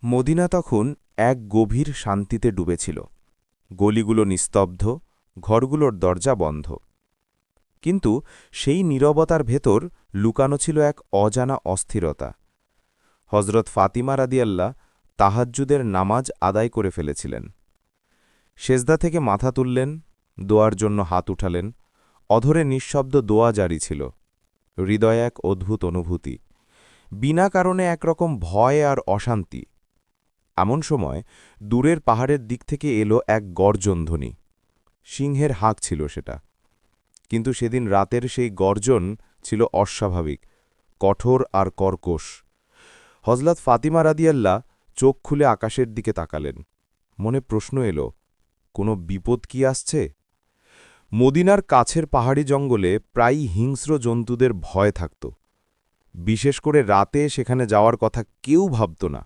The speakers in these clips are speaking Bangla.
মদিনা তখন এক গভীর শান্তিতে ডুবেছিল। গলিগুলো নিস্তব্ধ, ঘরগুলোর দরজা বন্ধ। কিন্তু সেই নীরবতার ভেতর লুকানো ছিল এক অজানা অস্থিরতা। হজরত ফাতিমা রাদিয়াল্লাহ তাহাজ্জুদের নামাজ আদায় করে ফেলেছিলেন। সেজদা থেকে মাথা তুললেন, দোয়ার জন্য হাত উঠালেন। অধরে নিঃশব্দ দোয়া জারি ছিল। হৃদয়ে এক অদ্ভুত অনুভূতি, বিনা কারণে একরকম ভয় আর অশান্তি। এমন সময় দূরের পাহাড়ের দিক থেকে এলো এক গর্জনধ্বনি। সিংহের হাঁক ছিল সেটা, কিন্তু সেদিন রাতের সেই গর্জন ছিল অস্বাভাবিক, কঠোর আর কর্কশ। হজরত ফাতিমা রাদিয়াল্লাহ চোখ খুলে আকাশের দিকে তাকালেন। মনে প্রশ্ন এলো, কোনো বিপদ কি আসছে? মদিনার কাছের পাহাড়ি জঙ্গলে প্রায়ই হিংস্র জন্তুদের ভয় থাকত। বিশেষ করে রাতে সেখানে যাওয়ার কথা কেউ ভাবত না।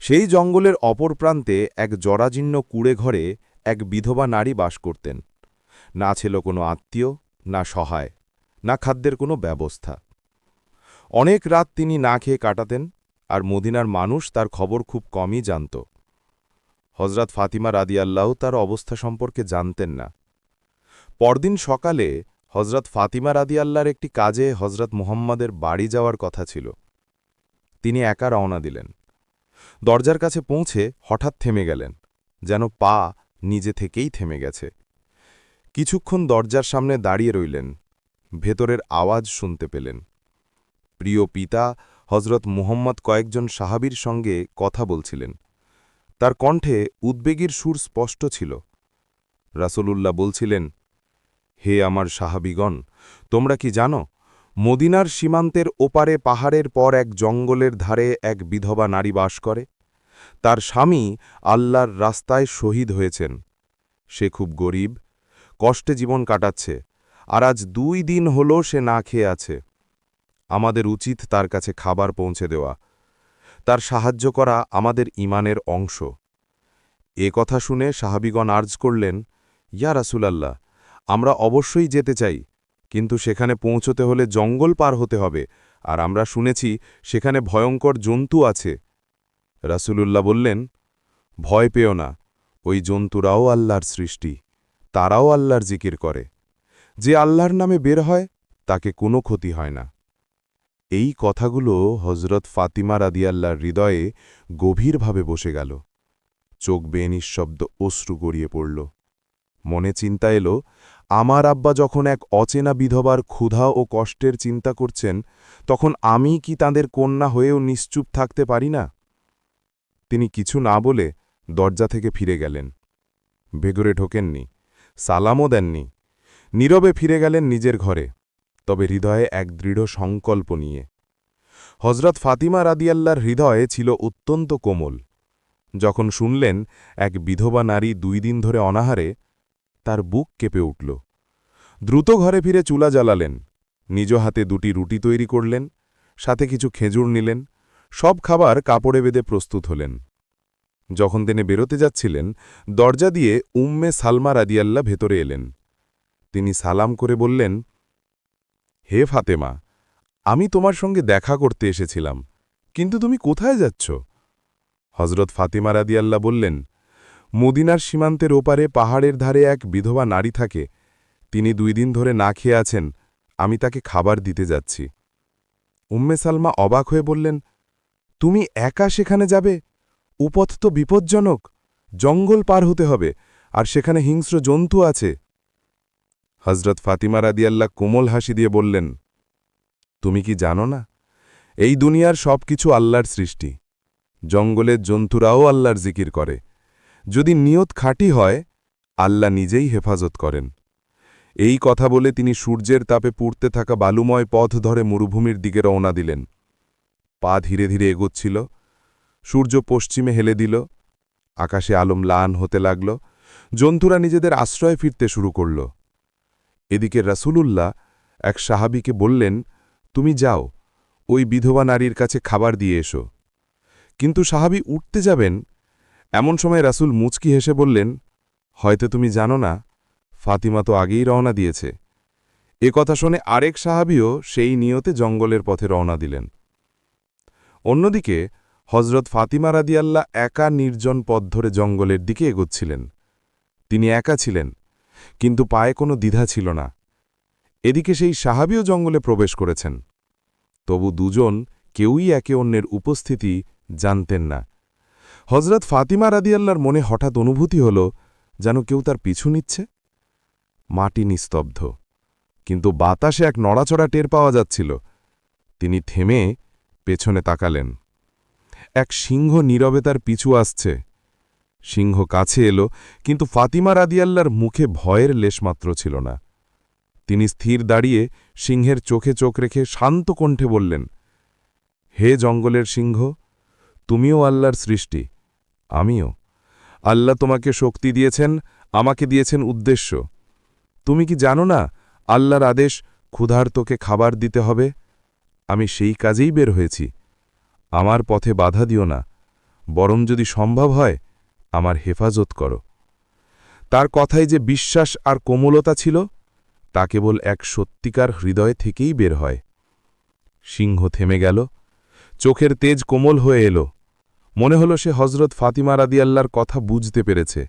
সেই জঙ্গলের অপর প্রান্তে এক জরাজীর্ণ কুঁড়ে ঘরে এক বিধবা নারী বাস করতেন। না ছিল কোনো আত্মীয়, না সহায়, না খাদ্যের কোনো ব্যবস্থা। অনেক রাত তিনি না খেয়ে কাটাতেন, আর মদিনার মানুষ তার খবর খুব কমই জানত। হজরত ফাতিমা রাদিয়াল্লাহ তার অবস্থা সম্পর্কে জানতেন না। পরদিন সকালে হজরত ফাতিমা রাদিয়াল্লাহর একটি কাজে হজরত মুহাম্মাদের বাড়ি যাওয়ার কথা ছিল। তিনি একা রওনা দিলেন। দরজার কাছে পৌঁছে হঠাৎ থেমে গেলেন, যেন পা নিজে থেকেই থেমে গেছে। কিছুক্ষণ দরজার সামনে দাঁড়িয়ে রইলেন। ভেতরের আওয়াজ শুনতে পেলেন। প্রিয় পিতা হজরত মুহাম্মদ কয়েকজন সাহাবীর সঙ্গে কথা বলছিলেন। তার কণ্ঠে উদ্বেগের সুর স্পষ্ট ছিল। রাসূলুল্লাহ বলছিলেন, হে আমার সাহাবীগণ, তোমরা কি জানো, মদিনার সীমান্তের ওপারে পাহাড়ের পর এক জঙ্গলের ধারে এক বিধবা নারী বাস করে। তার স্বামী আল্লাহর রাস্তায় শহীদ হয়েছেন। সে খুব গরিব, কষ্টে জীবন কাটাচ্ছে, আর আজ 2 দিন হল সে না খেয়ে আছে। আমাদের উচিত তার কাছে খাবার পৌঁছে দেওয়া। তার সাহায্য করা আমাদের ঈমানের অংশ। এ কথা শুনে সাহাবীগণ আর্জ করলেন, ইয়া রাসূলাল্লাহ, আমরা অবশ্যই যেতে চাই, কিন্তু সেখানে পৌঁছতে হলে জঙ্গল পার হতে হবে, আর আমরা শুনেছি সেখানে ভয়ঙ্কর জন্তু আছে। রাসূলুল্লাহ বললেন, ভয় পেও না, ওই জন্তুরাও আল্লাহর সৃষ্টি, তারাও আল্লাহর জিকির করে। যে আল্লাহর নামে বের হয় তাকে কোনো ক্ষতি হয় না। এই কথাগুলো হজরত ফাতিমা রাদিয়াল্লাহর হৃদয়ে গভীরভাবে বসে গেল। চোখ বেয়ে নিঃশব্দ অশ্রু গড়িয়ে পড়ল। মনে চিন্তা এলো, আমার আব্বা যখন এক অচেনা বিধবার ক্ষুধা ও কষ্টের চিন্তা করছেন, তখন আমি কি তাঁদের কন্যা হয়েও নিশ্চুপ থাকতে পারি না? তিনি কিছু না বলে দরজা থেকে ফিরে গেলেন। ভেতরে ঢোকেননি, সালামও দেননি। নীরবে ফিরে গেলেন নিজের ঘরে, তবে হৃদয়ে এক দৃঢ় সংকল্প নিয়ে। হজরত ফাতিমা রাদিয়াল্লাহর হৃদয়ে ছিল অত্যন্ত কোমল। যখন শুনলেন এক বিধবা নারী 2 দিন ধরে অনাহারে, তার বুক কেঁপে উঠল। দ্রুত ঘরে ফিরে চুলা জ্বালালেন, নিজ হাতে 2টি রুটি তৈরি করলেন, সাথে কিছু খেজুর নিলেন। সব খাবার কাপড়ে বেঁধে প্রস্তুত হলেন। যখন তিনি বেরোতে যাচ্ছিলেন, দরজা দিয়ে উম্মে সালমা রাদিয়াল্লাহ ভেতরে এলেন। তিনি সালাম করে বললেন, হে ফাতেমা, আমি তোমার সঙ্গে দেখা করতে এসেছিলাম, কিন্তু তুমি কোথায় যাচ্ছ? হজরত ফাতিমা রাদিয়াল্লাহ বললেন, মদিনার সীমান্তের ওপারে পাহাড়ের ধারে এক বিধবা নারী থাকে, তিনি 2 দিন ধরে না খেয়ে আছেন, আমি তাকে খাবার দিতে যাচ্ছি। উম্মে সালমা অবাক হয়ে বললেন, তুমি একা সেখানে যাবে? উপথ তো বিপজ্জনক, জঙ্গল পার হতে হবে, আর সেখানে হিংস্র জন্তু আছে। হজরত ফাতিমা রাদিয়াল্লাহ কোমল হাসি দিয়ে বললেন, তুমি কি জানো না, এই দুনিয়ার সব কিছু আল্লাহর সৃষ্টি। জঙ্গলের জন্তুরাও আল্লাহর জিকির করে। যদি নিয়ত খাঁটি হয়, আল্লাহ নিজেই হেফাজত করেন। এই কথা বলে তিনি সূর্যের তাপে পুড়তে থাকা বালুময় পথ ধরে মরুভূমির দিকে রওনা দিলেন। পা ধীরে ধীরে এগোচ্ছিল। সূর্য পশ্চিমে হেলে দিল, আকাশে আলো ম্লান হতে লাগল। জন্তুরা নিজেদের আশ্রয়ে ফিরতে শুরু করল। এদিকে রাসূলুল্লাহ এক সাহাবীকে বললেন, তুমি যাও, ওই বিধবা নারীর কাছে খাবার দিয়ে এসো। কিন্তু সাহাবী উঠতে যাবেন, এমন সময় রাসূল মুচকি হেসে বললেন, হয়তো তুমি জানো না, ফাতিমা তো আগেই রওনা দিয়েছে। এ কথা শুনে আরেক সাহাবীও সেই নিয়তে জঙ্গলের পথে রওনা দিলেন। অন্যদিকে হজরত ফাতিমা রাদিয়াল্লাহ একা নির্জন পথ ধরে জঙ্গলের দিকে এগোচ্ছিলেন। তিনি একা ছিলেন, কিন্তু পায়ে কোনো দ্বিধা ছিল না। এদিকে সেই সাহাবীও জঙ্গলে প্রবেশ করেছেন। তবু দুজন কেউই একে অন্যের উপস্থিতি জানতেন না। হজরত ফাতিমা রাদিয়াল্লাহর মনে হঠাৎ অনুভূতি হল, যেন কেউ তার পিছু নিচ্ছে। মাটি নিস্তব্ধ, কিন্তু বাতাসে এক নড়াচড়া টের পাওয়া যাচ্ছিল। তিনি থেমে পেছনে তাকালেন। এক সিংহ নীরবে তার পিছু আসছে। সিংহ কাছে এলো, কিন্তু ফাতিমা রাদিয়াল্লাহর মুখে ভয়ের লেশমাত্র ছিল না। তিনি স্থির দাঁড়িয়ে সিংহের চোখে চোখ রেখে শান্ত কণ্ঠে বললেন, হে জঙ্গলের সিংহ, তুমিও আল্লাহর সৃষ্টি, আমিও। আল্লাহ তোমাকে শক্তি দিয়েছেন, আমাকে দিয়েছেন উদ্দেশ্য। তুমি কি জানো না আল্লাহর আদেশ ক্ষুধার্তকে খাবার দিতে হবে? আমি সেই কাজেই বের হয়েছি। আমার পথে বাধা দিও না, বরং যদি সম্ভব হয় আমার হেফাজত করো। তার কথায় যে বিশ্বাস আর কোমলতা ছিল, তা কেবল এক সত্যিকার হৃদয় থেকেই বের হয়। সিংহ থেমে গেল, চোখের তেজ কোমল হয়ে এলো। মনে হল সে হজরত ফাতিমা রাদিয়াল্লাহর কথা বুঝতে পেরেছে।